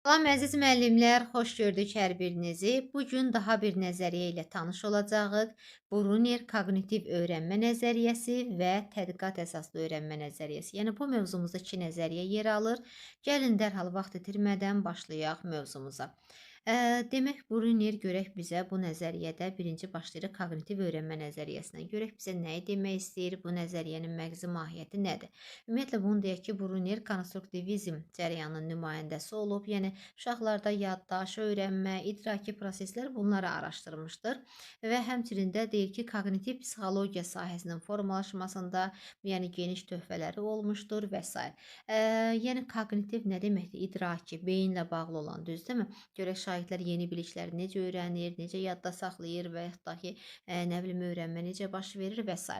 Salam əziz müəllimlər, xoş gördük hər birinizi. Bu gün daha bir nəzəriyyə ilə tanış olacağıq. Bruner koqnitiv öyrənmə nəzəriyyəsi və tədqiqat əsaslı öyrənmə nəzəriyyəsi. Yəni bu mövzumuzda iki nəzəriyyə yer alır. Gəlin dərhal vaxt itirmədən başlayaq mövzumuza. Demək Bruner görək bizə bu nəzəriyyədə birinci başlayırıq koqnitiv öyrənmə nəzəriyyəsinə. Görək bizə nəyi demək istəyir, bu nəzəriyyənin məğzi mahiyyəti nədir? Ümumiyyətlə bunu deyək ki, Bruner konstruktivizm cərəyanının nümayəndəsi olub. Yəni uşaqlarda yaddaş, öyrənmə, idraki proseslər bunları araşdırmışdır və həmçinin də deyir ki, koqnitiv psixologiya sahəsinin formalaşmasında, yəni geniş töhfələri olmuşdur və s. Yəni koqnitiv nə deməkdir? İdraki, beyinlə bağlı olan, düzdürmü? Görək şagirdlər yeni bilikləri necə öyrənir, necə yadda saxlayır və yaxud da ki, nə bilim öyrənmə necə baş verir və s.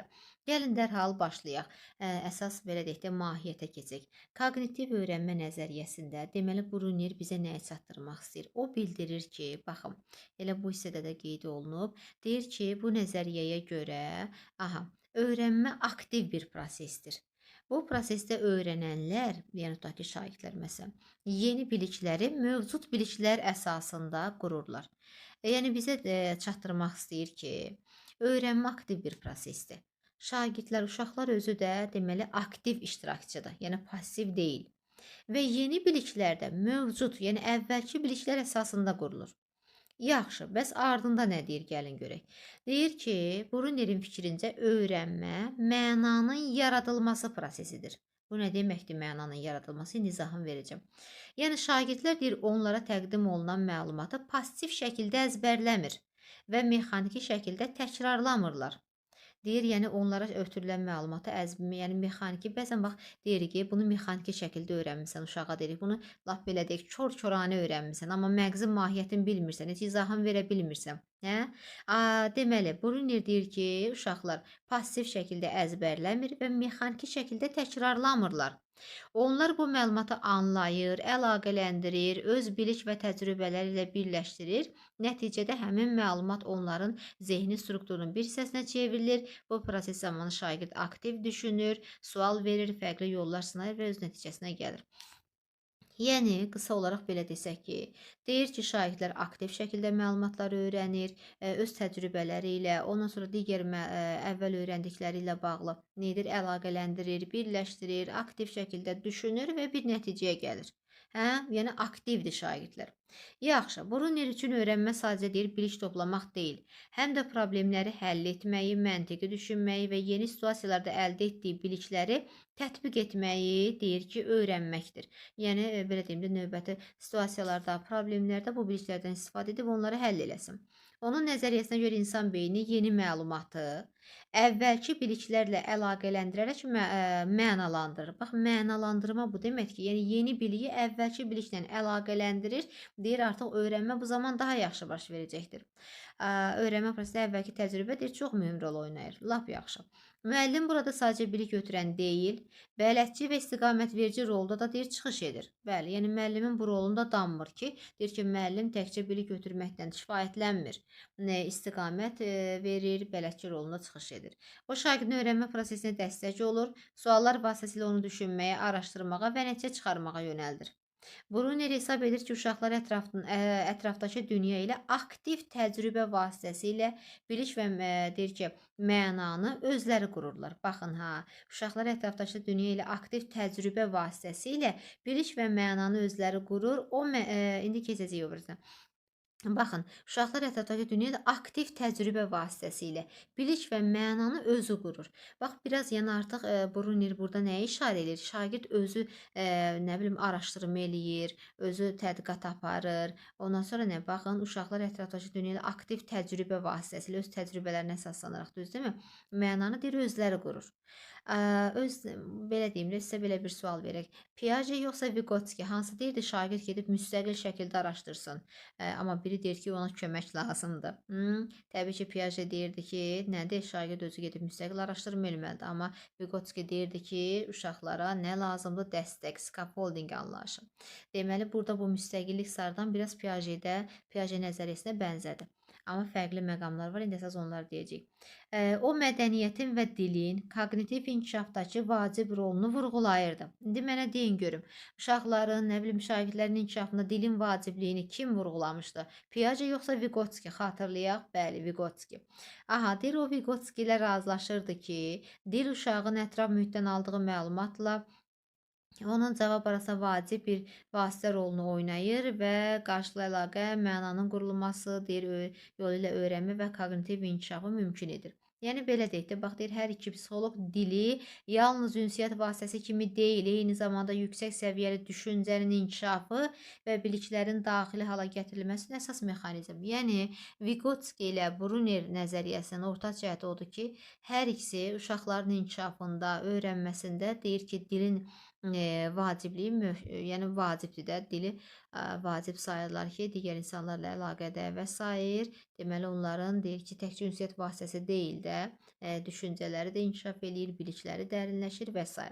Gəlin dərhal başlayaq. Əsas belə deyək də mahiyyətə keçək. Koqnitiv öyrənmə nəzəriyyəsində deməli Bruner bizə nəyi çatdırmaq istəyir? O bildirir ki, baxın, elə bu hissədə də qeyd olunub. Deyir ki, bu nəzəriyyəyə görə, öyrənmə aktiv bir prosesdir. Bu prosesdə öyrənənlər, yəni tutaq ki, şagirdlər məsələn, yeni bilikləri mövcud biliklər əsasında qururlar. Yəni bizə çatdırmaq istəyir ki, öyrənmə aktiv bir prosesdir. Şagirdlər, uşaqlar özü də deməli aktiv iştirakçıdır, yəni passiv deyil. Və yeni biliklər də mövcud, yəni əvvəlki biliklər əsasında qurulur. Yaxşı, bəs ardında nə deyir, gəlin görək. Deyir ki, Brunerin fikrincə öyrənmə mənanın yaradılması prosesidir. Bu nə deməkdir mənanın yaradılması? İndi izahını verəcəm. Yəni şagirdlər deyir, onlara təqdim olunan məlumatı passiv şəkildə əzbərləmir və mexaniki şəkildə təkrarlamırlar. Deyir, yəni onlara ötürülən məlumatı yəni mexaniki, bəzən bax deyirik ki, bunu mexaniki şəkildə öyrənmisən, uşağa deyirik, bunu lap belə deyək, kor-koranə öyrənmisən, amma məğzi mahiyyətini bilmirsən, heç izahını verə bilmirsən. Hə? Deməli, Bruner deyir ki, uşaqlar passiv şəkildə əzbərləmir və mexaniki şəkildə təkrarlamırlar. Onlar bu məlumatı anlayır, əlaqələndirir, öz bilik və təcrübələri ilə birləşdirir. Nəticədə həmin məlumat onların zehni strukturunun bir hissəsinə çevrilir. Bu proses zamanı şagird aktiv düşünür, sual verir, fərqli yollar sınayır və öz nəticəsinə gəlir. Yəni, qısa olaraq belə desək ki, deyir ki, şagirdlər aktiv şəkildə məlumatları öyrənir, öz təcrübələri ilə, ondan sonra digər əvvəl öyrəndikləri ilə bağlı nedir, əlaqələndirir, birləşdirir, aktiv şəkildə düşünür və bir nəticəyə gəlir. Hə? Yəni aktivdir şagirdlər. Yaxşı, Bruner üçün öyrənmə sadəcə deyir bilik toplamaq deyil, həm də problemləri həll etməyi, məntiqi düşünməyi və yeni situasiyalarda əldə etdiyi bilikləri tətbiq etməyi deyir ki, öyrənməkdir. Yəni belə deyim də növbəti situasiyalarda, problemlərdə bu biliklərdən istifadə edib onları həll eləsin. Onun nəzəriyyəsinə görə insan beyni yeni məlumatı əvvəlki biliklərlə əlaqələndirərək mənalandırır. Bax, mənalandırma bu deməkdir ki, yəni yeni biliyi əvvəlki biliklə əlaqələndirir, deyir artıq öyrənmə bu zaman daha yaxşı baş verəcəkdir. Öyrənmə prosesində əvvəlki təcrübə deyir çox mühüm rol oynayır. Lap yaxşı. Müəllim burada sadəcə bilik götürən deyil, bələdçi və istiqamətverici rolda da deyir çıxış edir. Bəli, yəni müəllimin bu rolunda danmır ki, deyir ki, müəllim təkcə bilik götürməkdən kifayətlənmir. İstiqamət verir, bələdçi rolunda çıxış edir. O şagirdin öyrənmə prosesinə dəstək olur, suallar vasitəsilə onu düşünməyə, araşdırmağa və nəticə çıxarmağa yönəldir. Bruner hesab edir ki, uşaqlar ətrafdakı dünya ilə aktiv təcrübə vasitəsilə bilik və deyir ki, mənanı özləri qururlar. Baxın ha, uşaqlar ətrafdakı dünya ilə aktiv təcrübə vasitəsilə bilik və mənanı özləri qurur. İndi keçəcəyik obrazına. Baxın, uşaqlar ətrafdakı dünyada aktiv təcrübə vasitəsilə bilik və mənanı özü qurur. Bax, biraz yəni artıq Bruner burada nəyə işarə edir? Şagird özü nə bilim araşdırma eləyir, özü tədqiqat aparır. Ondan sonra nə? Baxın, uşaqlar ətrafdakı dünyada aktiv təcrübə vasitəsilə öz təcrübələrinə əsaslanaraq, düzdürmü? Mənanı deyir özləri qurur. Belə deyim də, sizə belə bir sual verək. Piaget yoxsa Vygotsky hansı deyirdi şagird gedib müstəqil şəkildə araşdırsın? Amma biri deyir ki, ona kömək lazımdır. Təbii ki, Piaget deyirdi ki, nədir? Şagird özü gedib müstəqil araşdırma eləməlidir. Amma Vygotsky deyirdi ki, uşaqlara nə lazımdır? Dəstək, scaffolding anlayışı. Deməli, burada bu müstəqillik sarıdan biraz Piaget nəzəriyyəsinə bənzədir. Amma fərqli məqamlar var. İndi əsas onları deyəcəyik. O mədəniyyətin və dilin koqnitiv inkişafdakı vacib rolunu vurğulayırdı. İndi mənə deyin görüm, uşaqların, nə bilim, şagirdlərin inkişafında dilin vacibliyini kim vurğulamışdı? Piaget yoxsa Vygotsky? Xatırlayaq. Bəli, Vygotsky. Aha, deyir o Vygotsky ilə razılaşırdı ki, dil uşağın ətraf mühitdən aldığı məlumatla onun cavab arasında vacib bir vasitə rolunu oynayır və qarşılıqlı əlaqə, mənanın qurulması, deyir, yolu ilə öyrənmə və koqnitiv inkişafı mümkün edir. Yəni belə deyək də, bax deyir, hər iki psixoloq dili yalnız ünsiyyət vasitəsi kimi deyil, eyni zamanda yüksək səviyyəli düşüncənin inkişafı və biliklərin daxili hala gətirilməsinin əsas mexanizmi. Yəni Vygotsky ilə Brunner nəzəriyyəsinin ortaq cəhəti odur ki, hər ikisi uşaqların inkişafında, öyrənməsində deyir ki, dilin vacibliyi yəni vacibdir də, dili vacib sayırlar ki, digər insanlarla əlaqədə və sair. Deməli, onların deyir ki, təkcə ünsiyyət vasitəsi deyil də, düşüncələri də inkişaf eləyir, bilikləri dərinləşir və s.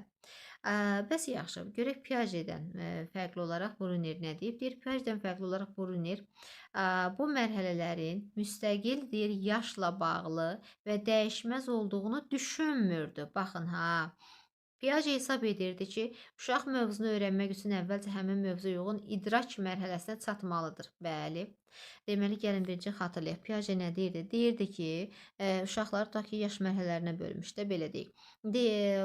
Bəs yaxşı, görək Piagetdən fərqli olaraq Brunner nə deyib? Deyir, Piagetdən fərqli olaraq Brunner bu mərhələlərin müstəqil deyir, yaşla bağlı və dəyişməz olduğunu düşünmürdü. Baxın, ha. Piaget hesab edirdi ki, uşaq mövzunu öyrənmək üçün əvvəlcə həmin mövzuya uyğun idrak mərhələsinə çatmalıdır. Bəli. Deməli, gəlin birinci xatırlayaq. Piaget nə deyirdi? Deyirdi ki, uşaqları tutaq ki, yaş mərhələlərinə bölmüşdü, belə deyək.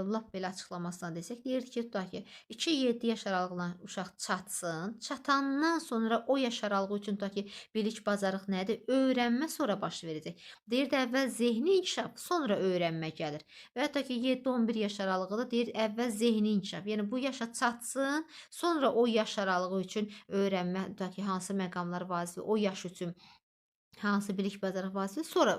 Lap belə açıqlamasına desək, deyirdi ki, tutaq ki, 2-7 yaş aralığına uşaq çatsın. Çatandan sonra o yaş aralığı üçün tutaq ki, bilik, bacarıq nədir? Öyrənmə sonra baş verəcək. Deyirdi, əvvəl zehni inkişaf, sonra öyrənmə gəlir. Və hətta ki, 7-11 yaş aralığı da deyir, əvvəl zehni inkişaf. Yəni, bu yaşa çatsın, sonra o yaş aralığı üçün öyrənmə, tutaq ki, hansı məqamlar vacibdir, o yaş üçün hansı bilik, bacarıq vacibdir, sonra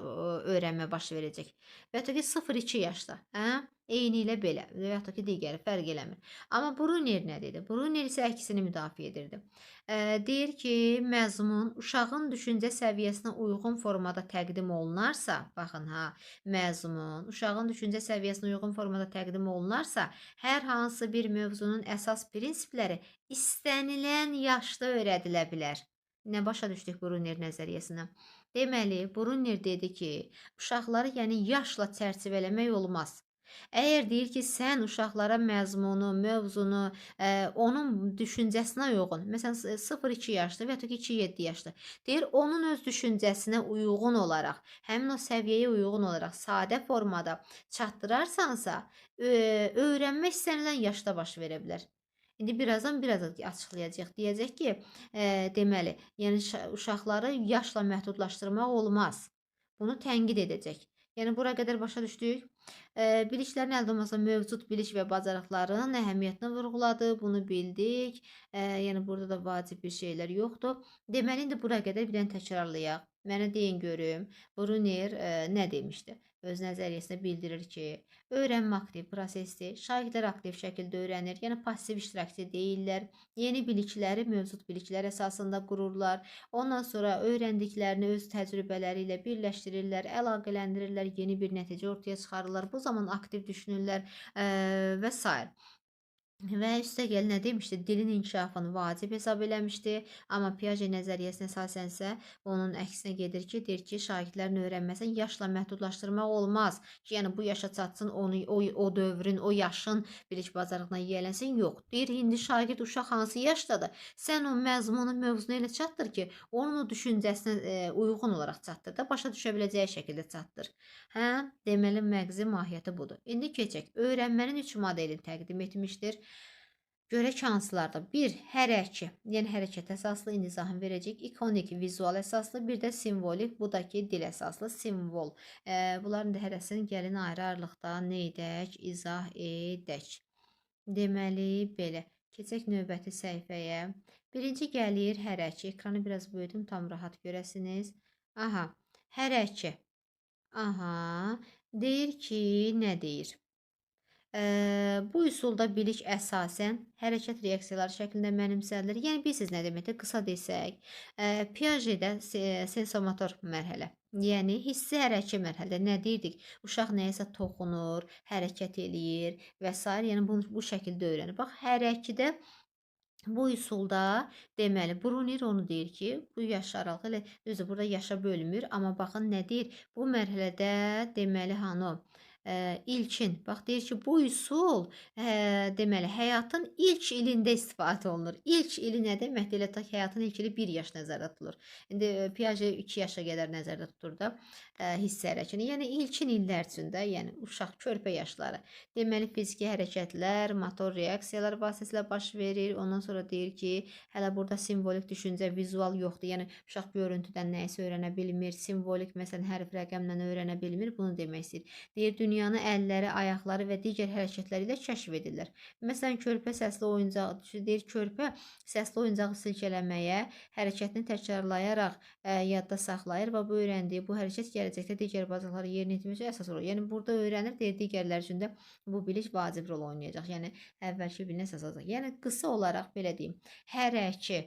öyrənmə baş verəcək. Və hətta ki, 0-2 yaşda, hə? Eyni ilə belə və yaxud da ki, digəri fərq eləmir. Amma Brunner nə dedi? Brunner isə əksini müdafiə edirdi. Deyir ki, məzmun uşağın düşüncə səviyyəsinə uyğun formada təqdim olunarsa, baxın ha, məzmun uşağın düşüncə səviyyəsinə uyğun formada təqdim olunarsa, hər hansı bir mövzunun əsas prinsipləri istənilən yaşda öyrədilə bilər. Nə başa düşdük Brunner nəzəriyyəsindən? Deməli, Brunner dedi ki, uşaqları yəni yaşla çərçivələmək olmaz. Əgər deyir ki, sən uşaqlara məzmunu, mövzunu, onun düşüncəsinə uyğun, məsələn 0-2 yaşlı və ya da ki 2-7 yaşlı, deyir onun öz düşüncəsinə uyğun olaraq, həmin o səviyyəyə uyğun olaraq sadə formada çatdırarsansa, öyrənmə istənilən yaşda baş verə bilər. İndi birazdan biraz açıqlayacaq. Deyəcək ki, deməli, yəni uşaqları yaşla məhdudlaşdırmaq olmaz. Bunu tənqid edəcək. Yəni bura qədər başa düşdük. Biliklərin əldə olunmasında mövcud bilik və bacarıqların əhəmiyyətini vurğuladı. Bunu bildik. Yəni burada da vacib bir şeylər yoxdur. Deməli indi bura qədər bir dənə təkrarlayaq. Mənə deyin görüm. Brunner nə demişdi? Öz nəzəriyyəsində bildirir ki, öyrənmə aktiv prosesdir. Şagirdlər aktiv şəkildə öyrənir. Yəni passiv iştirakçı deyillər. Yeni bilikləri mövcud biliklər əsasında qururlar. Ondan sonra öyrəndiklərini öz təcrübələri ilə birləşdirirlər, əlaqələndirirlər, yeni bir nəticə ortaya çıxarırlar. Bu zaman aktiv düşünürlər və s. Və üstəgəl nə demişdi? Dilin inkişafını vacib hesab eləmişdi. Amma Piaget nəzəriyyəsinə əsasən isə onun əksinə gedir ki, deyir ki, şagirdlərin öyrənməsini yaşla məhdudlaşdırmaq olmaz. Ki, yəni bu yaşa çatsın, onu o dövrün, o yaşın bilik bacarığına yiyələnsin. Yox. Deyir, indi şagird uşaq hansı yaşdadır? Sən o məzmunu, mövzunu elə çatdır ki, onun o düşüncəsinə uyğun olaraq çatdır da, başa düşə biləcəyi şəkildə çatdır. Hə? Deməli, məğzi mahiyyəti budur. İndi keçək. Öyrənmənin 3 modelini təqdim etmişdir. Görək hansılardır? 1. Hərəki, yəni hərəkət əsaslı, indi izahını verəcək. İkonik, vizual əsaslı, bir də simvolik, bu da ki, dil əsaslı, simvol. Bunların da hərəsini gəlin ayrı-ayrılıqda nə edək, izah edək. Deməli, belə. Keçək növbəti səhifəyə. Birinci gəlir hərəki. Ekranı biraz böyüdüm, tam rahat görəsiniz. Aha, hərəki. Aha, deyir ki, nə deyir? Bu üsulda bilik əsasən hərəkət reaksiyaları şəklində mənimsədilir. Yəni bilirsiniz nə deməkdir? Qısa desək, Piagetdə sensomotor mərhələ, yəni hissi hərəki mərhələdə nə deyirdik? Uşaq nəyəsə toxunur, hərəkət eləyir və s. Yəni bu şəkildə öyrənir. Bax, hərəkidə Bu üsulda deməli Brunner onu deyir ki, bu yaş aralığı elə düzdür, burada yaşa bölünmür, amma baxın nə deyir? Bu mərhələdə deməli hanı o, ilkin. Bax deyir ki, bu üsul deməli həyatın ilk ilində istifadə olunur. İlk ili nə deməkdir? Elə ta ki, həyatın ilk ili 1 yaş nəzərdə tutulur. İndi Piaget 2 yaşa qədər nəzərdə tutur da hiss hərəkətini. Yəni ilkin illər üçün də, yəni uşaq körpə yaşları. Deməli fiziki hərəkətlər, motor reaksiyalar vasitəsilə baş verir. Ondan sonra deyir ki, hələ burada simvolik düşüncə, vizual yoxdur. Yəni uşaq görüntüdən nəyisə öyrənə bilmir, simvolik məsələn hərf rəqəmlə öyrənə bilmir. Bunu demək istəyir. Deyir dünyanı əlləri, ayaqları və digər hərəkətləri ilə kəşf edirlər. Məsələn körpə səsli oyuncaq deyir körpə səsli oyuncağı silkələməyə, hərəkətini təkrarlayaraq yadda saxlayır və bu öyrəndiyi bu hərəkət gələcəkdə digər bacarıqları yerinə yetirmək üçün əsas olur. Yəni burada öyrənir, deyir digərlər üçün də bu bilik vacib rol oynayacaq. Yəni əvvəlki bilinə əsas olacaq. Yəni qısa olaraq belə deyim, hər iki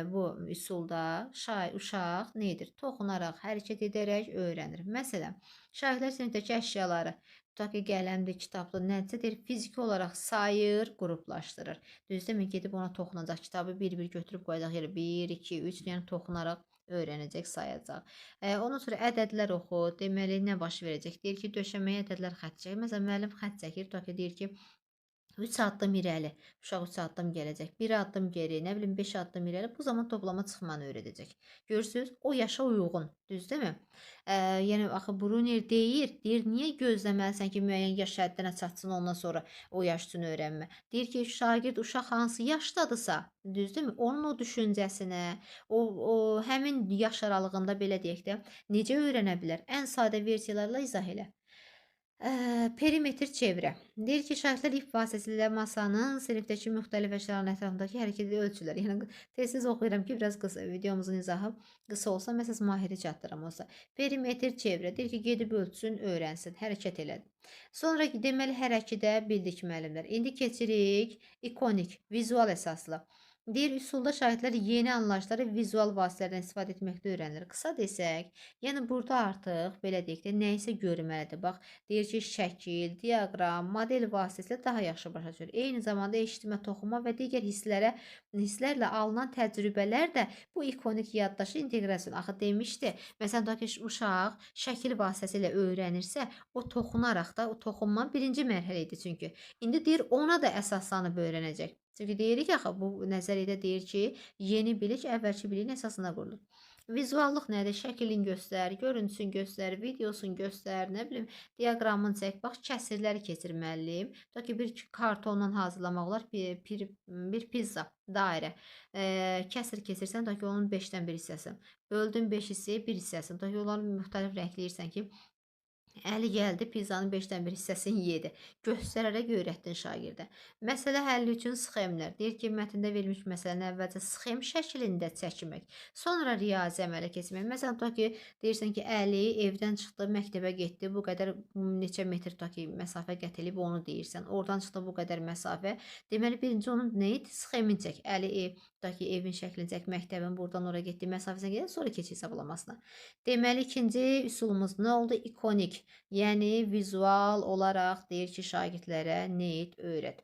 bu üsulda uşaq nə edir? Toxunaraq, hərəkət edərək öyrənir. Məsələn, şagirdlər sinifdəki əşyaları tutaq ki, qələmdir, kitabdır, nədirsə deyir, fiziki olaraq sayır, qruplaşdırır. Düzdürmü? Gedib ona toxunacaq, kitabı bir-bir götürüb qoyacaq yerə 1, 2, 3, yəni toxunaraq öyrənəcək, sayacaq. Ondan sonra ədədlər oxu. Deməli nə baş verəcək? Deyir ki, döşəməyə ədədlər xətt çəkir. Məsələn, müəllim xətt çəkir, tutaq ki, deyir ki, 3 addım irəli, uşaq 3 addım gələcək, 1 addım geri, nə bilim 5 addım irəli. Bu zaman toplama çıxmanı öyrədəcək. Görürsüz, o yaşa uyğun, düzdürmü? Yəni axı Brunner deyir, niyə gözləməlisən ki, müəyyən yaş həddinə çatsın, ondan sonra o yaş üçün öyrənmə. Deyir ki, şagird uşaq hansı yaşdadırsa, düzdürmü? Onun o düşüncəsinə, o həmin yaş aralığında belə deyək də, necə öyrənə bilər? Ən sadə versiyalarla izah elə. Perimetr çevrə. Deyir ki, şagirdlər ip vasitəsilə masanın sinifdəki müxtəlif əşyaların ətrafındakı hərəkəti ölçürlər. Yəni tez-tez oxuyuram ki, biraz qısa videomuzun izahı qısa olsa, məsələn mahiri çatdıram olsa. Perimetr çevrə. Deyir ki, gedib ölçsün, öyrənsin, hərəkət elədi. Sonra deməli hər iki də bildik müəllimlər. İndi keçirik ikonik, vizual əsaslı. Deyir, üsulda şagirdlər yeni anlayışları vizual vasitələrdən istifadə etməkdə öyrənir. Qısa desək, yəni burada artıq belə deyək də nəyisə görməlidir. Bax, deyir ki, şəkil, diaqram, model vasitəsilə daha yaxşı başa düşür. Eyni zamanda eşitmə, toxunma və digər hisslərlə alınan təcrübələr də bu ikonik yaddaşı inteqrasiya. Axı demişdi. Məsələn, tutaq ki, uşaq şəkil vasitəsilə öyrənirsə, o toxunaraq da, o toxunma birinci mərhələ idi çünki. İndi deyir, ona da əsaslanıb öyrənəcək. Çünki deyirik ki, axı bu nəzəriyyədə deyir ki, yeni bilik əvvəlki biliyin əsasında qurulur. Vizuallıq nədir? Şəklin göstər, görüntüsünü göstər, videosunu göstər, nə bilim, diaqramını çək. Bax, kəsirləri keçirməliyim. Tutaq ki, bir kartondan hazırlamaq olar, bir pizza, dairə. Kəsir keçirsən, tutaq ki, onun 5-dən 1 hissəsi. Böldün 5 hissəyə 1 hissəsini. Tutaq ki, onları müxtəlif rəngləyirsən ki, əli gəldi, pizzanın 5-dən 1 hissəsini yedi. Göstərərək öyrətdin şagirdə. Məsələ həlli üçün sxemlər. Deyir ki, mətndə verilmiş məsələni əvvəlcə sxem şəklində çəkmək, sonra riyazi əmələ keçmək. Məsələn, tutaq ki, deyirsən ki, Əli evdən çıxdı, məktəbə getdi, bu qədər neçə metr tutaq ki, məsafə qət edib onu deyirsən. Oradan çıxdı bu qədər məsafə. Deməli, birinci onun nə idi? Sxemin çək. Əli tutaq ki, evin şəklini çək, məktəbin buradan oraya getdi, məsafəsinə gedir, sonra keç hesablamasına. Deməli, ikinci üsulumuz nə oldu? İkonik. Yəni vizual olaraq deyir ki, şagirdlərə nə et, öyrət.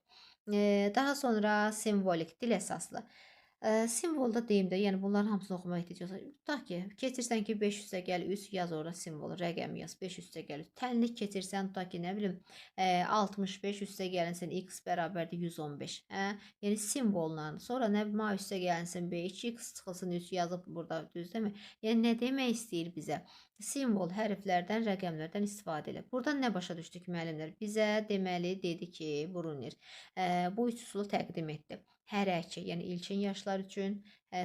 Daha sonra simvolik, dil əsaslı. Simvolda deyim də, yəni bunların hamısını oxumaq ehtiyac yoxdur. Tutaq ki, keçirsən ki 5 üstə gəl 3 yaz ora simvolu, rəqəm yaz 5 üstə gəl 3. Tənlik keçirsən tutaq ki, nə bilim 65 üstə gəlinsin x bərabərdir 115. Yəni simvollarla. Sonra nə bilim a üstə gəlinsin b 2x çıxılsın 3 yazıb burada düzdürmü? Yəni nə demək istəyir bizə? Simvol hərflərdən, rəqəmlərdən istifadə elə. Buradan nə başa düşdük müəllimlər? Bizə deməli dedi ki, Brunner bu üç üsulu təqdim etdi. Hər iki, yəni ilkin yaşlar üçün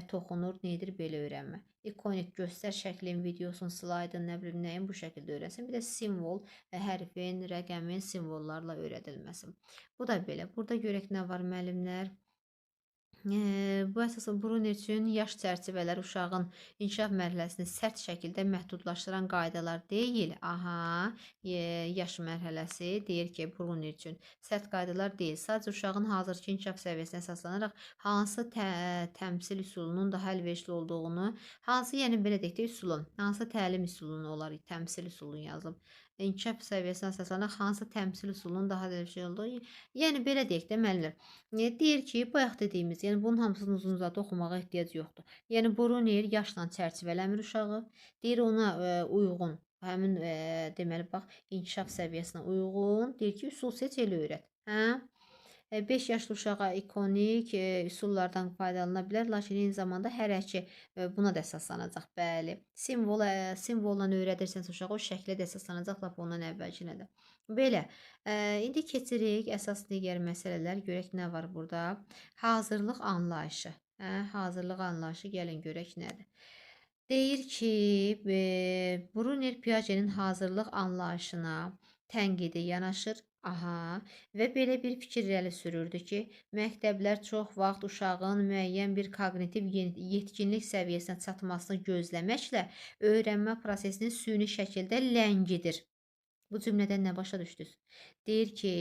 toxunur, nedir belə öyrənmə. İkonik göstər şəklin, videosun, slaydın, nə bilim nəyin bu şəkildə öyrənsin. Bir də simvol, hərfin, rəqəmin simvollarla öyrədilməsi. Bu da belə. Burada görək nə var müəllimlər. Bu əsasən Brunner üçün yaş çərçivələri uşağın inkişaf mərhələsini sərt şəkildə məhdudlaşdıran qaydalar deyil. Yaş mərhələsi deyir ki, Brunner üçün sərt qaydalar deyil. Sadəcə uşağın hazırki inkişaf səviyyəsinə əsaslanaraq hansı təmsil üsulunun daha əlverişli olduğunu, hansı yəni belə deyək də üsulun, hansı təlim üsulunun olar, təmsil üsulun yazılıb. inkişaf səviyyəsinə əsaslanaraq hansı təmsil üsulunun daha dəyişik olduğu, yəni belə deyək də müəllimlər. Deyir ki, bayaq dediyimiz, yəni bunun hamısını uzun-uzadı oxumağa ehtiyac yoxdur. Yəni Bruner yaşla çərçivələmir uşağı. Deyir ona uyğun, həmin deməli bax, inkişaf səviyyəsinə uyğun, deyir ki, üsul seç elə öyrət. Hə? 5 yaşlı uşağa ikonik üsullardan faydalana bilər, lakin eyni zamanda hərəki buna da əsaslanacaq. Bəli. Simvolla öyrədirsənsə uşağa o şəklə də əsaslanacaq lap ondan əvvəlkinə də. Belə. İndi keçirik əsas digər məsələlər. Görək nə var burada? Hazırlıq anlayışı. Hazırlıq anlayışı gəlin görək nədir? Deyir ki, Bruner Piaget'in hazırlıq anlayışına tənqidi yanaşır. Aha, və belə bir fikir irəli sürürdü ki, məktəblər çox vaxt uşağın müəyyən bir koqnitiv yetkinlik səviyyəsinə çatmasını gözləməklə öyrənmə prosesini süni şəkildə ləngidir. Bu cümlədən nə başa düşdünüz? Deyir ki,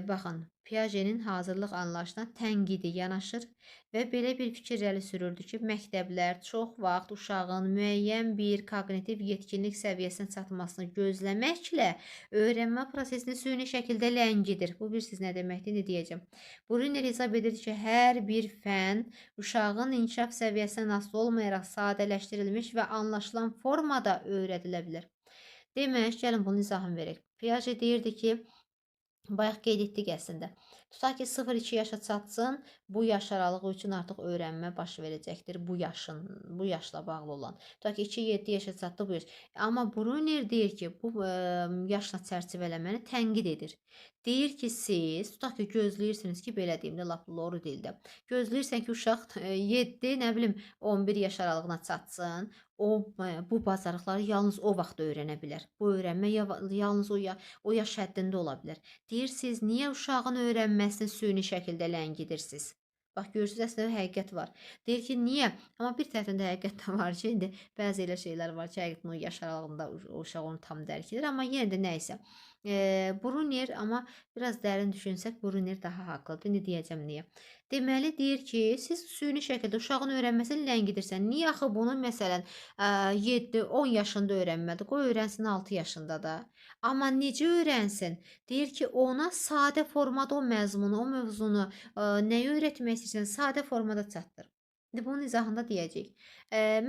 baxın, Piaget'in hazırlıq anlayışına tənqidi yanaşır və belə bir fikir irəli sürürdü ki, məktəblər çox vaxt uşağın müəyyən bir koqnitiv yetkinlik səviyyəsinə çatmasını gözləməklə öyrənmə prosesini süni şəkildə ləngidir. Bu bilirsiniz nə deməkdir? İndi deyəcəm. Bruner hesab edir ki, hər bir fənn uşağın inkişaf səviyyəsindən asılı olmayaraq sadələşdirilmiş və anlaşılan formada öyrədilə bilər. Demək, gəlin bunun izahını verək. Piaget deyirdi ki, bayaq qeyd etdik əslində. Tutaq ki, 0-2 yaşa çatsın, bu yaş aralığı üçün artıq öyrənmə baş verəcəkdir. Bu yaşla bağlı olan. Tutaq ki, 2-7 yaşa çatdı bu yaş. Amma Bruner deyir ki, bu yaşla çərçivələməni tənqid edir. Deyir ki, siz, tutaq ki, gözləyirsiniz ki, belə deyim də, lap loru dildə. Gözləyirsən ki, uşaq 7, nə bilim, 11 yaş aralığına çatsın. Bu bacarıqları yalnız o vaxt öyrənə bilər. Bu öyrənmə yalnız o yaş həddində ola bilər. Deyirsiniz, niyə uşağın öyrənməsini süni şəkildə ləngidirsiniz? Bax, görürsünüz, əslində həqiqət var. Deyir ki, niyə? Amma bir tərəfdən də həqiqət də var ki, indi bəzi elə şeylər var ki, həqiqətən o yaş aralığında o uşaq onu tam dərk edir, amma yenə də nə isə. Bruner, amma biraz dərin düşünsək, Bruner daha haqlıdır. İndi deyəcəm niyə. Deməli, deyir ki, siz süni şəkildə uşağın öyrənməsini ləngidirsən. Niyə axı bunu, məsələn, 7-10 yaşında öyrənmədi? Qoy öyrənsin 6 yaşında da. Amma necə öyrənsin? Deyir ki, ona sadə formada o məzmunu, o mövzunu, nəyi öyrətmək istəyirsən, sadə formada çatdır. İndi bunun izahında deyəcək.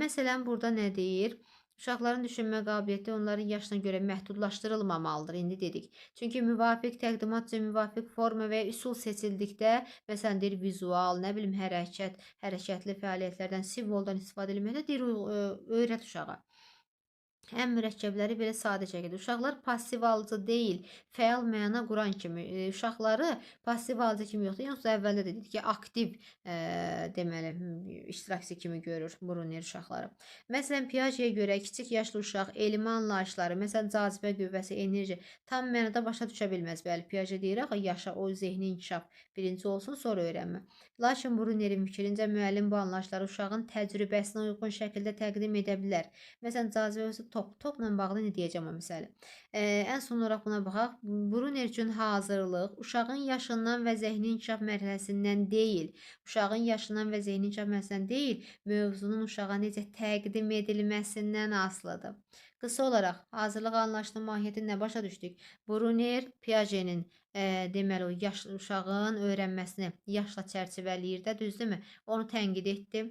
Məsələn, burada nə deyir? Uşaqların düşünmə qabiliyyəti onların yaşına görə məhdudlaşdırılmamalıdır, indi dedik. Çünki müvafiq təqdimat üçün müvafiq forma və ya üsul seçildikdə, məsələn, deyir, vizual, nə bilim, hərəkətli fəaliyyətlərdən, simvoldan istifadə etməkdə deyir, öyrət uşağa. Həm mürəkkəbləri belə sadə şəkildə. Uşaqlar passiv alıcı deyil, fəal məna quran kimi. Uşaqları passiv alıcı kimi yoxdur. Yoxsa əvvəldə də dedik ki, aktiv deməli iştirakçı kimi görür Bruner uşaqları. Məsələn, Piagetə görə kiçik yaşlı uşaq elmi anlayışları, məsələn, cazibə qüvvəsi, enerji tam mənada başa düşə bilməz. Bəli, Piaget deyir axı, yaşa o zehni inkişaf birinci olsun, sonra öyrənmə. Lakin Brunerin fikrincə müəllim bu anlayışları uşağın təcrübəsinə uyğun şəkildə təqdim edə bilər. Məsələn, cazibə topla bağlı nə deyəcəm o misali. Ən son olaraq buna baxaq. Bruner üçün hazırlıq uşağın yaşından və zehni inkişaf mərhələsindən deyil, uşağın yaşından və zehni inkişaf mərhələsindən deyil, mövzunun uşağa necə təqdim edilməsindən asılıdır. Qısa olaraq, hazırlıq anlayışının mahiyyətini nə başa düşdük? Bruner Piaget'in deməli o uşağın öyrənməsini yaşla çərçivələyir də, düzdürmü? Onu tənqid etdi.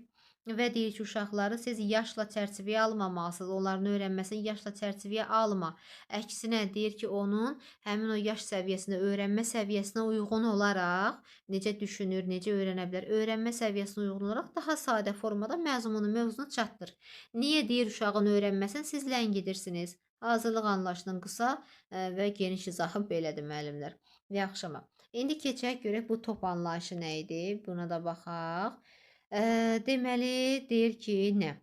Və deyir ki, uşaqları siz yaşla çərçivəyə almamalısınız. Onların öyrənməsini yaşla çərçivəyə alma. Əksinə deyir ki, onun həmin o yaş səviyyəsində, öyrənmə səviyyəsinə uyğun olaraq necə düşünür, necə öyrənə bilər, öyrənmə səviyyəsinə uyğun olaraq daha sadə formada məzmunu, mövzunu çatdır. Niyə deyir uşağın öyrənməsini siz ləngidirsiniz? Hazırlıq anlayışının qısa və geniş izahı belədir, müəllimlər. Yaxşımı? İndi keçək görək bu top anlayışı nə idi? Buna da baxaq. Deməli, deyir ki, nə?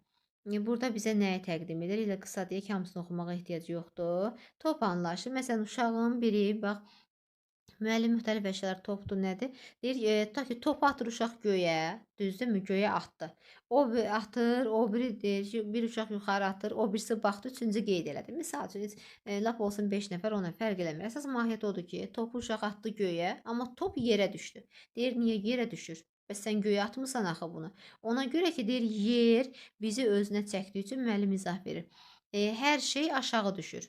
Burada bizə nəyi təqdim edir? Elə qısa deyək, hamısını oxumağa ehtiyac yoxdur. Top anlayışı, məsələn, uşağın biri, bax, müəllim müxtəlif əşyalar topdur, nədir? Deyir, tutaq ki, top atır uşaq göyə, düzdürmü? Göyə atdı. O atır, o biri deyir ki, bir uşaq yuxarı atır, o birisi baxdı, üçüncü qeyd elədi. Misal üçün, lap olsun 5 nəfər, 10 nəfər fərq eləmir. Əsas mahiyyət odur ki, topu uşaq atdı göyə, amma top yerə düşdü. Deyir, niyə yerə düşür? Bəs sən göyə atmısan axı bunu. Ona görə ki, deyir, yer bizi özünə çəkdiyi üçün müəllim izah verir. Hər şey aşağı düşür.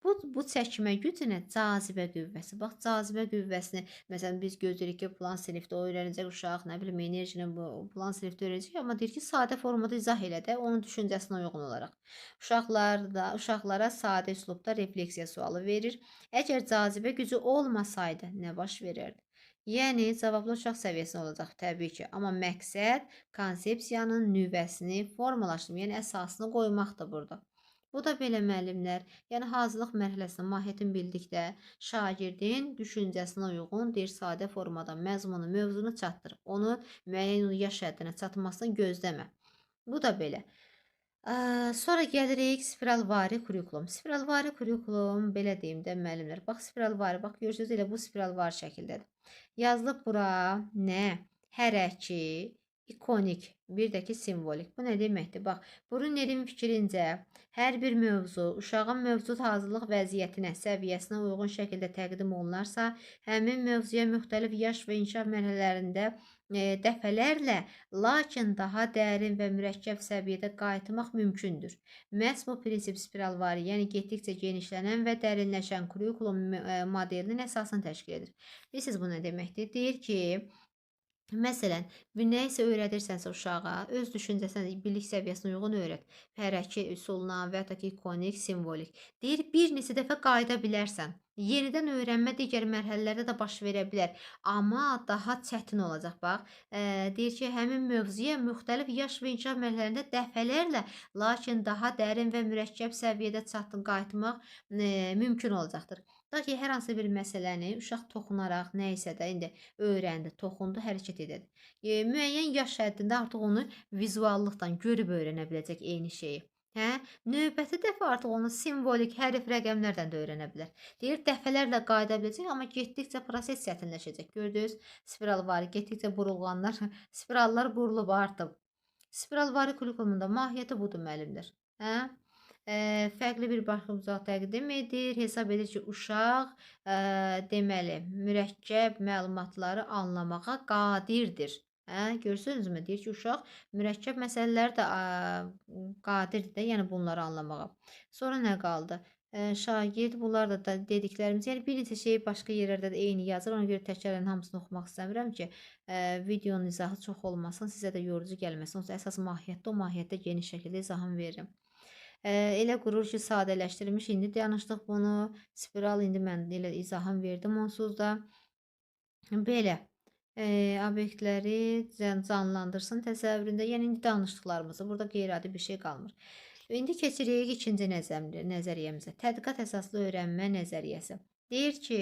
Bu çəkmə gücünə cazibə qüvvəsi. Bax, cazibə qüvvəsini məsələn biz gözləyirik ki, filan sinifdə öyrənəcək uşaq, nə bilim enerjini bu filan sinifdə öyrənəcək, amma deyir ki, sadə formada izah elə də onun düşüncəsinə uyğun olaraq. Uşaqlara sadə üslubda refleksiya sualı verir. Əgər cazibə gücü olmasaydı nə baş verərdi? Yəni cavablar uşaq səviyyəsində olacaq təbii ki, amma məqsəd konsepsiyanın nüvəsini formalaşdırmaq, yəni əsasını qoymaqdır burada. Bu da belə müəllimlər, yəni hazırlıq mərhələsində mahiyyətini bildikdə şagirdin düşüncəsinə uyğun deyir sadə formada məzmunu, mövzunu çatdır. Onun müəyyən yaş həddinə çatmasını gözləmə. Bu da belə. Sonra gəlirik spiralvari kurikulum. Spiralvari kurikulum belə deyim də müəllimlər. Bax spiralvari, bax görürsüz elə bu spiralvari şəkildədir. Yazılıb bura nə? Hərəki, ikonik, bir də ki simvolik. Bu nə deməkdir? Bax, Brunnerin fikrincə hər bir mövzu uşağın mövcud hazırlıq vəziyyətinə, səviyyəsinə uyğun şəkildə təqdim olunarsa, həmin mövzuya müxtəlif yaş və inkişaf mərhələlərində dəfələrlə, lakin daha dərin və mürəkkəb səviyyədə qayıtmaq mümkündür. Məhz bu prinsip spiralvari, yəni getdikcə genişlənən və dərinləşən kurikulum modelinin əsasını təşkil edir. Bilirsiniz bu nə deməkdir? Deyir ki, məsələn, bir nə isə öyrədirsənsə uşağa, öz düşüncəsinə, bilik səviyyəsinə uyğun öyrət. Hərəki üsuluna və ya da ki, ikonik, simvolik. Deyir, bir neçə dəfə qayıda bilərsən. Yenidən öyrənmə digər mərhələlərdə də baş verə bilər, amma daha çətin olacaq. Bax, deyir ki, həmin mövzuya müxtəlif yaş və inkişaf mərhələlərində dəfələrlə, lakin daha dərin və mürəkkəb səviyyədə çatdın qayıtmaq mümkün olacaqdır. Da ki, hər hansı bir məsələni uşaq toxunaraq, nə isə də indi öyrəndi, toxundu, hərəkət edədir. Müəyyən yaş həddində artıq onu vizuallıqdan görüb öyrənə biləcək eyni şeyi. Hə? Növbəti dəfə artıq onu simvolik, hərf, rəqəmlərdən də öyrənə bilər. Deyir, dəfələrlə qayıda biləcək, amma getdikcə proses çətinləşəcək. Gördünüz, spiralvari getdikcə burulğanlar, spirallar burulub artıb. Spiralvari kurikulumunda mahiyyəti budur müəllimlər. Hə? Fərqli bir baxımca təqdim edir. Hesab edir ki, uşaq deməli, mürəkkəb məlumatları anlamağa qadirdir. Görürsünüzmü? Deyir ki, uşaq mürəkkəb məsələləri də qadirdir də, yəni bunları anlamağa. Sonra nə qaldı? Şagird bunlar da dediklərimiz, yəni bir neçə şey başqa yerlərdə də eyni yazır. Ona görə təkrarən hamısını oxumaq istəmirəm ki, videonun izahı çox olmasın, sizə də yorucu gəlməsin. Onsuz əsas mahiyyətdə, o mahiyyətdə geniş şəkildə izahını verirəm. Elə qurur ki, sadələşdirilmiş. İndi danışdıq bunu. Spiral indi mən elə izahını verdim onsuz da. Belə obyektləri canlandırsın təsəvvüründə. Yəni indi danışdıqlarımızı, burada qeyri-adi bir şey qalmır. İndi keçirik ikinci nəzəriyyəmizə. Tədqiqat əsaslı öyrənmə nəzəriyyəsi. Deyir ki,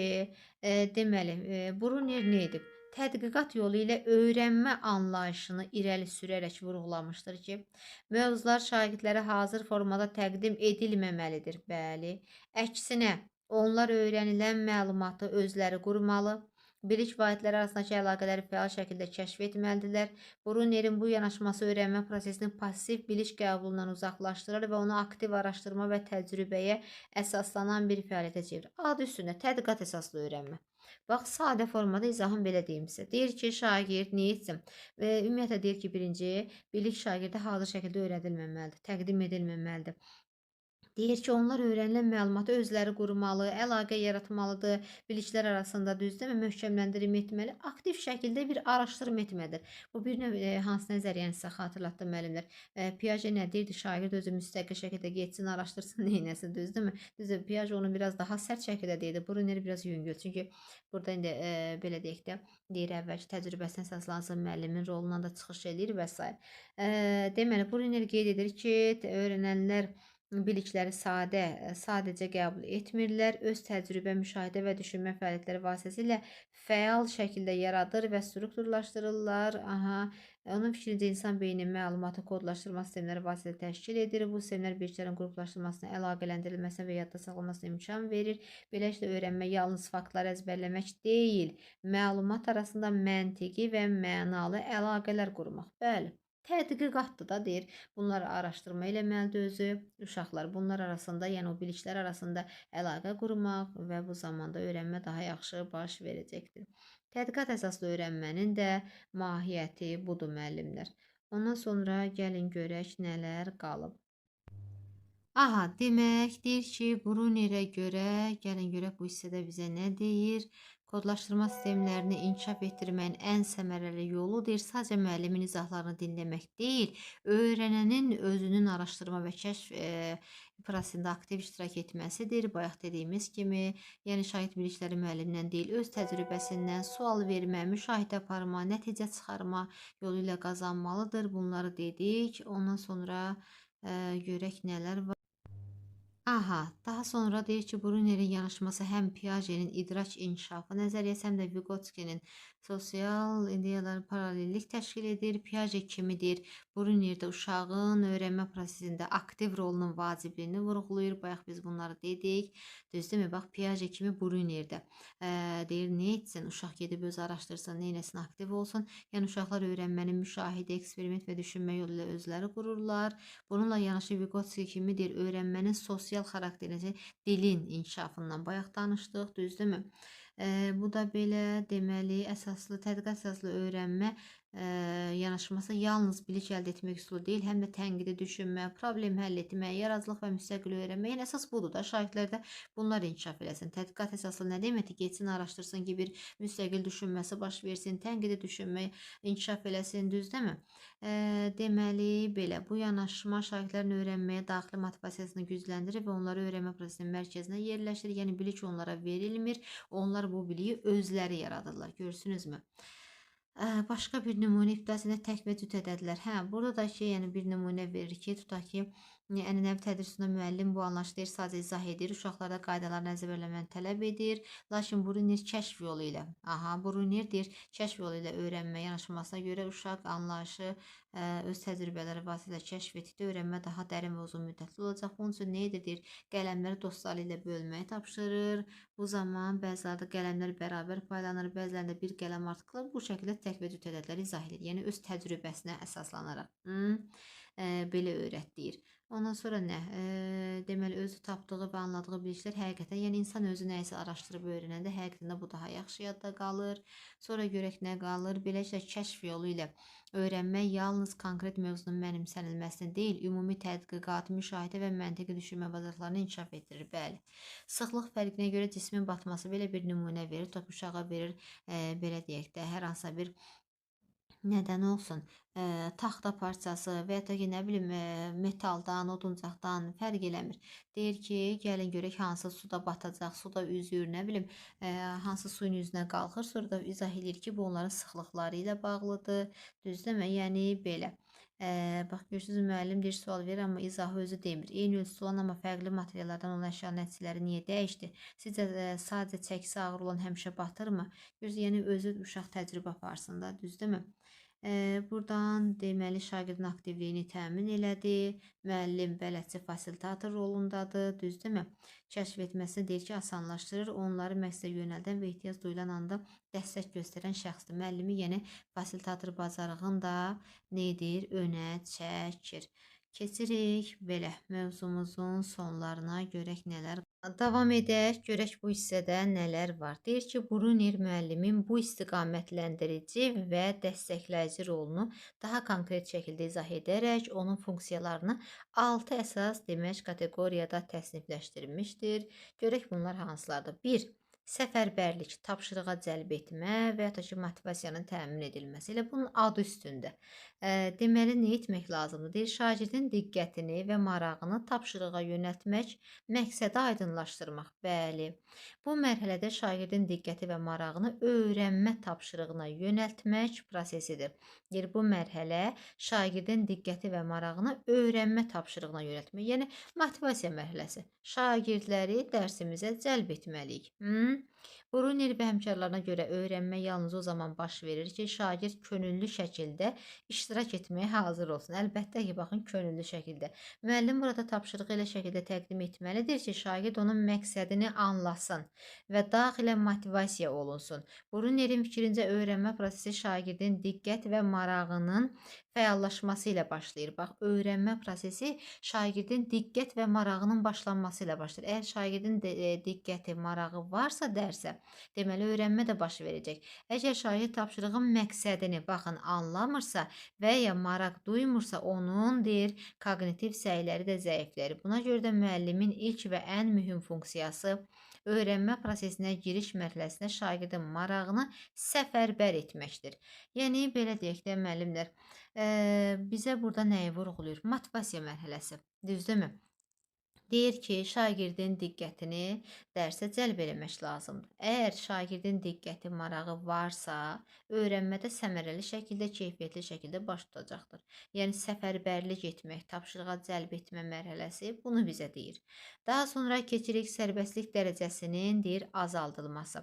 deməli, Brunner nə edib? Tədqiqat yolu ilə öyrənmə anlayışını irəli sürərək vurğulamışdır ki, mövzular şagirdlərə hazır formada təqdim edilməməlidir. Bəli. Əksinə, onlar öyrənilən məlumatı özləri qurmalı, bilik vahidləri arasındakı əlaqələri fəal şəkildə kəşf etməlidirlər. Brunnerin bu yanaşması öyrənmə prosesini pasiv bilik qəbulundan uzaqlaşdırır və onu aktiv araşdırma və təcrübəyə əsaslanan bir fəaliyyətə çevirir. Adı üstündə tədqiqat əsaslı öyrənmə. Bax, sadə formada izahım belə deyim sizə. Deyir ki, şagird nə etsin? Və ümumiyyətlə deyir ki, birinci, bilik şagirdə hazır şəkildə öyrədilməməlidir, təqdim edilməməlidir. Deyir ki, onlar öyrənilən məlumatı özləri qurmalı, əlaqə yaratmalıdır, biliklər arasında düzdürmü, möhkəmləndirmə etməli, aktiv şəkildə bir araşdırma etməlidir. Bu bir növ hansı nəzəriyyəni sizə xatırlatdı müəllimlər. Piaget nə deyirdi? Şagird özü müstəqil şəkildə getsin, araşdırsın, neynəsin, düzdürmü? Düzdür, Piaget onu biraz daha sərt şəkildə deyirdi. Brunner biraz yüngül. Çünki burada indi belə deyək də, deyir əvvəlki təcrübəsinə əsaslansın, müəllimin rolundan da çıxış edir və s. Deməli, Brunner qeyd edir ki, öyrənənlər bilikləri sadəcə qəbul etmirlər, öz təcrübə, müşahidə və düşünmə fəaliyyətləri vasitəsilə fəal şəkildə yaradır və strukturlaşdırırlar. Onun fikrincə insan beyni məlumatı kodlaşdırma sistemləri vasitəsilə təşkil edir. Bu sistemlər biliklərin qruplaşdırılmasına, əlaqələndirilməsinə və yadda saxlanmasına imkan verir. Beləliklə öyrənmə yalnız faktları əzbərləmək deyil, məlumat arasında məntiqi və mənalı əlaqələr qurmaq. Bəli. Tədqiqatdır da deyir. Bunları araşdırma eləməlidir özü. Uşaqlar bunlar arasında, yəni o biliklər arasında əlaqə qurmaq və bu zamanda öyrənmə daha yaxşı baş verəcəkdir. Tədqiqat əsaslı öyrənmənin də mahiyyəti budur müəllimlər. Ondan sonra gəlin görək nələr qalıb. Aha, demək deyir ki, Brunerə görə, gəlin görək bu hissədə bizə nə deyir? Kodlaşdırma sistemlərini inkişaf etdirməyin ən səmərəli yolu deyir, sadəcə müəllimin izahlarını dinləmək deyil, öyrənənin özünün araşdırma və kəşf prosesində aktiv iştirak etməsidir. Bayaq dediyimiz kimi, yəni şahid bilikləri müəllimdən deyil, öz təcrübəsindən sual vermə, müşahidə aparma, nəticə çıxarma yolu ilə qazanmalıdır. Bunları dedik. Ondan sonra görək nələr var. Aha, daha sonra deyir ki, Bruner'in yanaşması həm Piaget'in idrak inkişafı nəzəriyyəsi, həm də Vygotsky'nin sosial ideyalar paralellik təşkil edir. Piaget kimidir? Bruner'də uşağın öyrənmə prosesində aktiv rolunun vacibliyini vurğulayır. Bayaq biz bunları dedik. Düzdürmü? Bax, Piaget kimi Bruner'də deyir, nə etsin? Uşaq gedib öz araşdırsın, neynəsin, aktiv olsun. Yəni, uşaqlar öyrənmənin müşahidə, eksperiment və düşünmə yolu ilə özləri qururlar. Bununla yanaşı Vygotsky kimidir? Öyrənmənin sosial xarakterini, dilin inkişafından bayaq danışdıq, düzdürmü? Bu da belə, deməli, əsaslı, tədqiqat əsaslı öyrənmə yanaşması yalnız bilik əldə etmək üsulu deyil, həm də tənqidi düşünmə, problem həll etmə, yaradıcılıq və müstəqil öyrənmə. Yəni əsas budur da, şagirdlərdə bunlar inkişaf eləsin. Tədqiqat əsaslı nə deməkdir? Getsin, araşdırsın ki, bir müstəqil düşünməsi baş versin, tənqidi düşünmə inkişaf eləsin, düzdürmü? Deməli, belə, bu yanaşma şagirdlərin öyrənməyə daxili motivasiyasını gücləndirir və onları öyrənmə prosesinin mərkəzinə yerləşdirir. Yəni, bilik onlara verilmir, onlar bu biliyi özləri yaradırlar. Görürsünüzmü? Başqa bir nümunə ibtidasında tək və cüt ədədlər. Hə, burada da ki, yəni bir nümunə verir ki, tutaq ki, ənənəvi tədris üsulunda müəllim bu anlayışı deyir, sadəcə izah edir, uşaqlarda qaydalarını əzbərləməni tələb edir. Lakin Bruner kəşf yolu ilə, Bruner deyir, kəşf yolu ilə öyrənmə yanaşmasına görə uşaq anlayışı öz təcrübələri vasitəsilə kəşf etdikdə öyrənmə daha dərin və uzun müddətli olacaq. Bunun üçün nə edir? Deyir, qələmləri dostları ilə bölməyi tapşırır. Bu zaman bəzilərdə qələmlər bərabər paylanır, bəzilərində bir qələm artıqlar. Bu şəkildə tək və cüt ədədləri izah edir. Yəni öz təcrübəsinə əsaslanaraq belə öyrətdir. Ondan sonra nə? Deməli, özü tapdığı və anladığı biliklər həqiqətən, yəni insan özü nəyisə araşdırıb öyrənəndə həqiqətən də bu daha yaxşı yadda qalır. Sonra görək nə qalır? Beləliklə kəşf yolu ilə öyrənmək yalnız konkret mövzunun mənimsənilməsini deyil, ümumi tədqiqat, müşahidə və məntiqi düşünmə bacarıqlarını inkişaf etdirir. Bəli. Sıxlıq fərqinə görə cismin batması belə bir nümunə verir. Top uşağa verir, belə deyək də, hər hansısa bir nədən olsun, taxta parçası və ya da ki, nə bilim, metaldan, oduncaqdan fərq eləmir. Deyir ki, gəlin görək hansı suda batacaq, suda üzür, nə bilim, hansı suyun üzünə qalxır. Sonra da izah edir ki, bu onların sıxlıqları ilə bağlıdır. Düzdürmü? Yəni belə. Bax, görürsünüz, müəllim deyir, sual verir, amma izahı özü demir. Eyni ölçüsü olan, amma fərqli materiallardan olan əşya nəticələri niyə dəyişdi? Sizcə sadəcə çəkisi ağır olan həmişə batırmı? Görürsünüz, yəni özü uşaq təcrübə aparsın da, düzdürmü? Buradan deməli şagirdin aktivliyini təmin elədi. Müəllim, bələdçi, fasilitator rolundadır, düzdürmü? Kəşf etməsini deyir ki, asanlaşdırır. Onları məqsədə yönəldən və ehtiyac duyulan anda dəstək göstərən şəxsdir. Müəllimi, yəni fasilitator bacarığını da nə edir? Önə çəkir. Keçirik belə mövzumuzun sonlarına, görək nələr. Davam edək, görək bu hissədə nələr var. Deyir ki, Bruner müəllimin bu istiqamətləndirici və dəstəkləyici rolunu daha konkret şəkildə izah edərək onun funksiyalarını 6 əsas demək kateqoriyada təsnifləşdirmişdir. Görək bunlar hansılardır? 1. Səfərbərlik, tapşırığa cəlb etmə və ya da ki, motivasiyanın təmin edilməsi. Elə bunun adı üstündə. Deməli, nə etmək lazımdır? Deyir, şagirdin diqqətini və marağını tapşırığa yönəltmək, məqsədi aydınlaşdırmaq. Bəli, bu mərhələdə şagirdin diqqəti və marağını öyrənmə tapşırığına yönəltmək prosesidir. Yəni, bu mərhələ şagirdin diqqəti və marağını öyrənmə tapşırığına yönəltmək. Yəni, motivasiya mərhələsi. Şagirdləri dərsimizə cəlb etməliyik. Bruner və həmkarlarına görə öyrənmə yalnız o zaman baş verir ki, şagird könüllü şəkildə iştirak etməyə hazır olsun. Əlbəttə ki, baxın, könüllü şəkildə. Müəllim burada tapşırığı elə şəkildə təqdim etməlidir ki, şagird onun məqsədini anlasın və daxilə motivasiya olunsun. Brunerin fikrincə öyrənmə prosesi şagirdin diqqət və marağının fəallaşması ilə başlayır. Bax, öyrənmə prosesi şagirdin diqqət və marağının başlanması ilə başlayır. Əgər şagirdin diqqəti, marağı varsa dərsə, edərsə, deməli öyrənmə də baş verəcək. Əgər şagird tapşırığın məqsədini baxın anlamırsa və ya maraq duymursa, onun deyir koqnitiv səyləri də zəifləyir. Buna görə də müəllimin ilk və ən mühüm funksiyası öyrənmə prosesinə giriş mərhələsində şagirdin marağını səfərbər etməkdir. Yəni belə deyək də müəllimlər, bizə burada nəyi vurğulayır? Motivasiya mərhələsi. Düzdürmü? Deyir ki, şagirdin diqqətini dərsə cəlb eləmək lazımdır. Əgər şagirdin diqqəti, marağı varsa, öyrənmədə səmərəli şəkildə, keyfiyyətli şəkildə baş tutacaqdır. Yəni səfərbərlik etmək, tapşırığa cəlb etmə mərhələsi bunu bizə deyir. Daha sonra keçirik sərbəstlik dərəcəsinin deyir azaldılması.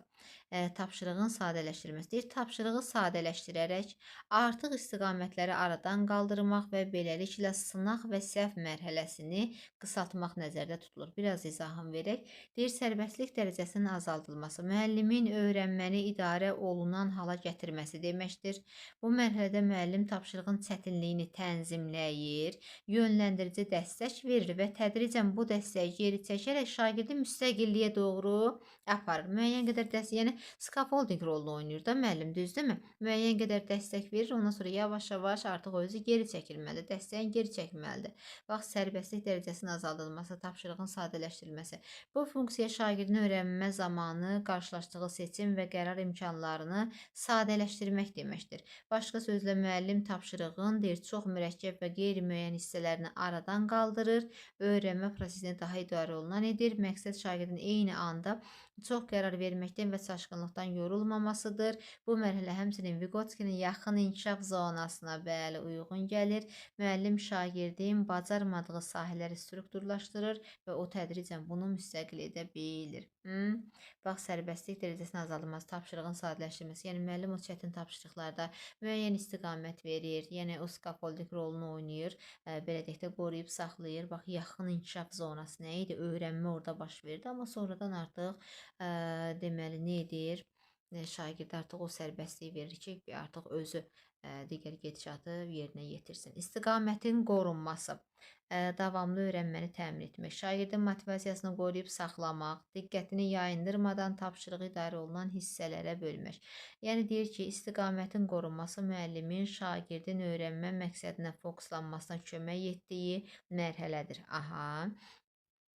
Tapşırığın sadələşdirilməsi. Deyir, tapşırığı sadələşdirərək artıq istiqamətləri aradan qaldırmaq və beləliklə sınaq və səhv mərhələsini qısaltmaq nəzərdə tutulur. Biraz izahım verək. Deyir, sərbəstlik dərəcəsinin azaldılması müəllimin öyrənməni idarə olunan hala gətirməsi deməkdir. Bu mərhələdə müəllim tapşırığın çətinliyini tənzimləyir, yönləndirici dəstək verir və tədricən bu dəstəyi geri çəkərək şagirdi müstəqilliyə doğru aparır. Müəyyən qədər dəstək, yəni scaffolding rolunu oynayır da müəllim, düzdürmü? Müəyyən qədər dəstək verir, ondan sonra yavaş-yavaş artıq o özü geri çəkilməlidir, dəstəyin geri çəkməlidir. Bax, sərbəstlik dərəcəsinin azaldılması, tapşırığın sadələşdirilməsi. Bu funksiya şagirdin öyrənmə zamanı qarşılaşdığı seçim və qərar imkanlarını sadələşdirmək deməkdir. Başqa sözlə müəllim tapşırığın deyir, çox mürəkkəb və qeyri-müəyyən hissələrini aradan qaldırır, öyrənmə prosesini daha idarə olunan edir. Məqsəd şagirdin eyni anda çox qərar verməkdən və çaşqınlıqdan yorulmamasıdır. Bu mərhələ həmçinin Vygotskyinin yaxın inkişaf zonasına bəli uyğun gəlir. Müəllim şagirdin bacarmadığı sahələri strukturlaşdırır və o tədricən bunu müstəqil edə bilir. Bax, sərbəstlik dərəcəsinin azaldılması, tapşırığın sadələşdirilməsi. Yəni müəllim o çətin tapşırıqlarda müəyyən istiqamət verir, yəni o scaffolding rolunu oynayır, belə deyək də qoruyub saxlayır. Bax, yaxın inkişaf zonası nə idi? Öyrənmə orada baş verdi, amma sonradan artıq deməli nə edir? Şagird artıq o sərbəstliyi verir ki, artıq özü digər gedişatı yerinə yetirsin. İstiqamətin qorunması, davamlı öyrənməni təmin etmək, şagirdin motivasiyasını qoruyub saxlamaq, diqqətini yayındırmadan tapşırığı idarə olunan hissələrə bölmək. Yəni deyir ki, istiqamətin qorunması müəllimin şagirdin öyrənmə məqsədinə fokuslanmasına kömək etdiyi mərhələdir.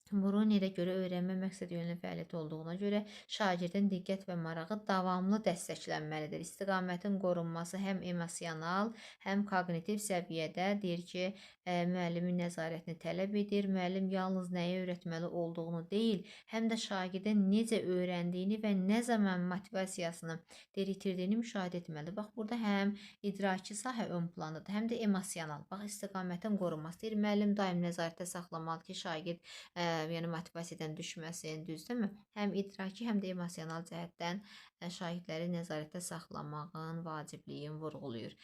Brunerə görə öyrənmə məqsəd yönlü fəaliyyət olduğuna görə şagirdin diqqət və marağı davamlı dəstəklənməlidir. İstiqamətin qorunması həm emosional, həm koqnitiv səviyyədə deyir ki, müəllimin nəzarətini tələb edir. Müəllim yalnız nəyi öyrətməli olduğunu deyil, həm də şagirdin necə öyrəndiyini və nə zaman motivasiyasını deyir, itirdiyini müşahidə etməlidir. Bax, burada həm idraki sahə ön plandadır, həm də emosional. Bax, istiqamətin qorunması deyir, müəllim daim nəzarətdə saxlamalı ki, şagird yəni motivasiyadan düşməsin, düzdürmü? Həm idraki, həm də emosional cəhətdən şagirdləri nəzarətdə saxlamağın vacibliyini vurğulayır.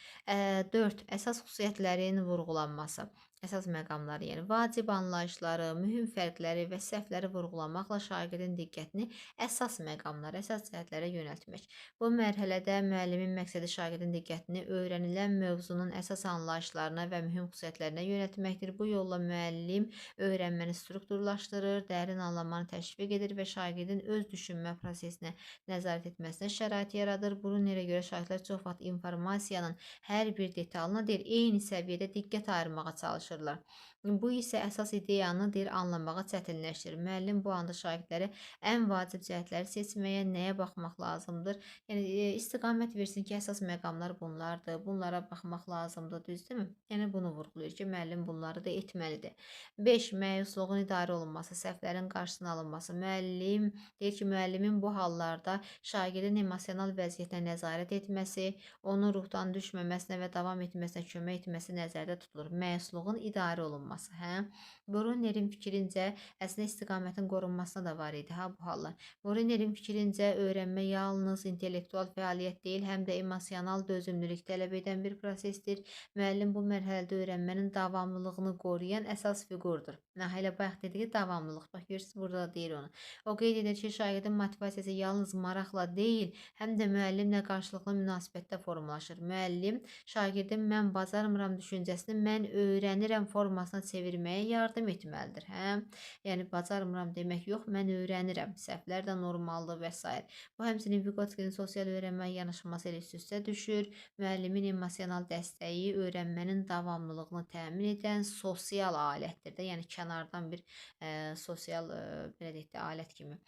4. Əsas xüsusiyyətlərin vurğulanması. Əsas məqamları, yəni vacib anlayışları, mühüm fərqləri və səhvləri vurğulamaqla şagirdin diqqətini əsas məqamlara, əsas cəhətlərə yönəltmək. Bu mərhələdə müəllimin məqsədi şagirdin diqqətini öyrənilən mövzunun əsas anlayışlarına və mühüm xüsusiyyətlərinə yönəltməkdir. Bu yolla müəllim öyrənməni strukturlaşdırır, dərin anlamanı təşviq edir və şagirdin öz düşünmə prosesinə nəzarət etməsinə şərait yaradır. Brunerə görə şagirdlər çox vaxt informasiyanın hər bir detalına deyir, eyni səviyyədə diqqət ayırmağa çalışırlar. Bu isə əsas ideyanı deyir, anlamağa çətinləşdirir. Müəllim bu anda şagirdləri ən vacib cəhətləri seçməyə, nəyə baxmaq lazımdır? Yəni istiqamət versin ki, əsas məqamlar bunlardır, bunlara baxmaq lazımdır, düzdürmü? Yəni bunu vurğulayır ki, müəllim bunları da etməlidir. 5. Məyusluğun idarə olunması, səhvlərin qarşısının alınması. Müəllim deyir ki, müəllimin bu hallarda şagirdin emosional vəziyyətinə nəzarət etməsi, onun ruhdan düşməməsinə və davam etməsinə kömək etməsi nəzərdə tutulur. Məyusluğun idarə olunması. Brunerin fikrincə əslində istiqamətin qorunmasına da var idi bu hallar. Brunerin fikrincə öyrənmə yalnız intellektual fəaliyyət deyil, həm də emosional dözümlülük tələb edən bir prosesdir. Müəllim bu mərhələdə öyrənmənin davamlılığını qoruyan əsas fiqurdur. Elə bayaq dedik ki, davamlılıq. Bax görürsüz, burada da deyir onu. O qeyd edir ki, şagirdin motivasiyası yalnız maraqla deyil, həm də müəllimlə qarşılıqlı münasibətdə formalaşır. Müəllim şagirdin mən bacarmıram düşüncəsini mən öyrənirəm formasına çevirməyə yardım etməlidir. Hə? Yəni bacarmıram demək yox, mən öyrənirəm. Səhvlər də normaldır və s. Bu həmçinin Vygotskyinin sosial öyrənmə yanaşması ilə üst-üstə düşür. Müəllimin emosional dəstəyi öyrənmənin davamlılığını təmin edən sosial alətdir də, yəni kənardan bir sosial belə deyək də alət kimi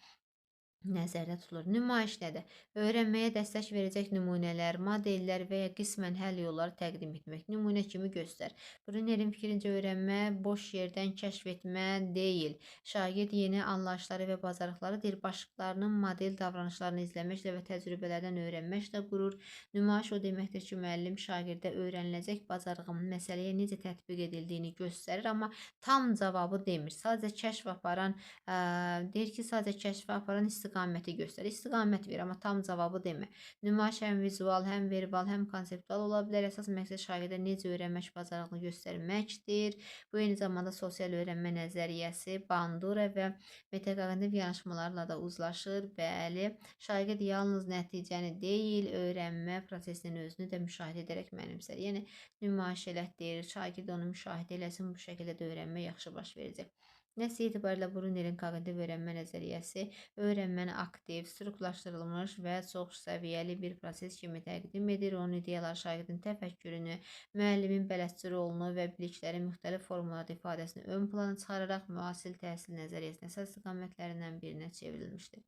nəzərdə tutulur. Nümayiş nədir? Öyrənməyə dəstək verəcək nümunələr, modellər və ya qismən həll yolları təqdim etmək. Nümunə kimi göstər. Brunerin fikrincə öyrənmə boş yerdən kəşf etmə deyil. Şagird yeni anlayışları və bacarıqları başqalarının model davranışlarını izləməklə və təcrübələrdən öyrənməklə qurur. Nümayiş o deməkdir ki, müəllim şagirdə öyrəniləcək bacarığın məsələyə necə tətbiq edildiyini göstərir, amma tam cavabı demir. Sadəcə kəşf aparan, deyir ki, sadəcə kəşf aparan istiqaməti göstərir. İstiqamət verir, amma tam cavabı demir. Nümayiş həm vizual, həm verbal, həm konseptual ola bilər. Əsas məqsəd şagirdə necə öyrənmək bacarığını göstərməkdir. Bu eyni zamanda sosial öyrənmə nəzəriyyəsi, Bandura və metakognitiv yanaşmalarla da uzlaşır. Bəli, şagird yalnız nəticəni deyil, öyrənmə prosesinin özünü də müşahidə edərək mənimsər. Yəni nümayiş elət deyir, şagird onu müşahidə eləsin, bu şəkildə də öyrənmə yaxşı baş verəcək. Nəticə etibarilə Brunerin kognitiv öyrənmə nəzəriyyəsi öyrənməni aktiv, strukturlaşdırılmış və çox səviyyəli bir proses kimi təqdim edir. Onun ideyaları şagirdin təfəkkürünü, müəllimin bələdçi rolunu və biliklərin müxtəlif formalarda ifadəsini ön plana çıxararaq müasir təhsil nəzəriyyəsinin əsas istiqamətlərindən birinə çevrilmişdir.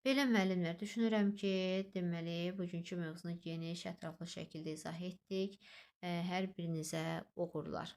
Belə müəllimlər, düşünürəm ki, deməli, bugünkü mövzunu geniş, ətraflı şəkildə izah etdik. Hər birinizə uğurlar.